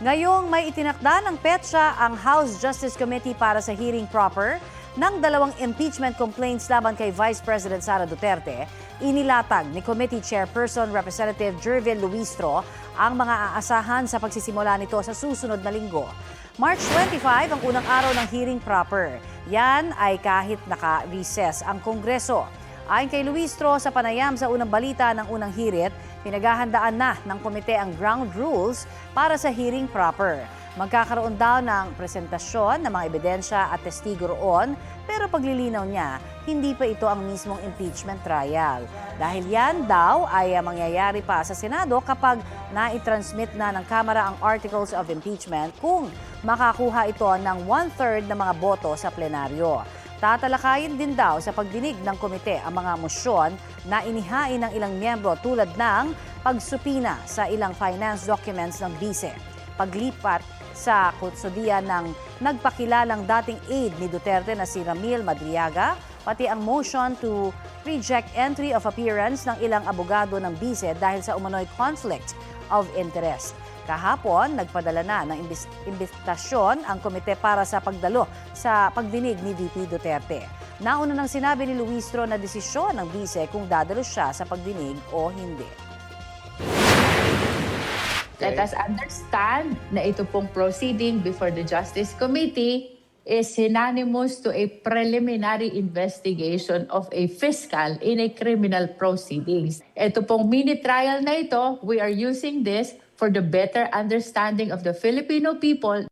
Ngayong may itinakda ng petsa ang House Justice Committee para sa hearing proper ng dalawang impeachment complaints laban kay Vice President Sara Duterte, inilatag ni Committee Chairperson Representative Jervin Luistro ang mga aasahan sa pagsisimula nito sa susunod na linggo. March 25 ang unang araw ng hearing proper. Yan ay kahit naka-recess ang Kongreso. Ayon kay Luistro, sa panayam sa unang balita ng unang hirit, pinaghahandaan na ng komite ang ground rules para sa hearing proper. Magkakaroon daw ng presentasyon ng mga ebidensya at testigo roon, pero paglilinaw niya, hindi pa ito ang mismong impeachment trial. Dahil yan daw ay mangyayari pa sa Senado kapag naitransmit na ng Kamara ang Articles of Impeachment kung makakuha ito ng 1/3 ng mga boto sa plenaryo. Tatalakayin din daw sa pagdinig ng komite ang mga mosyon na inihain ng ilang miyembro tulad ng pagsupina sa ilang finance documents ng bise, paglipat sa kustodiya ng nagpakilalang dating aide ni Duterte na si Ramil Madriaga, pati ang motion to reject entry of appearance ng ilang abogado ng bise dahil sa umano'y conflict of interest. Kahapon, nagpadala na ng imbitasyon ang komite para sa pagdalo sa pagdinig ni VP Duterte. Nauna nang sinabi ni Luistro na desisyon ng bise kung dadalo siya sa pagdinig o hindi. Let us understand na ito pong proceeding before the Justice Committee is synonymous to a preliminary investigation of a fiscal in a criminal proceedings. Ito pong mini trial na ito, we are using this for the better understanding of the Filipino people.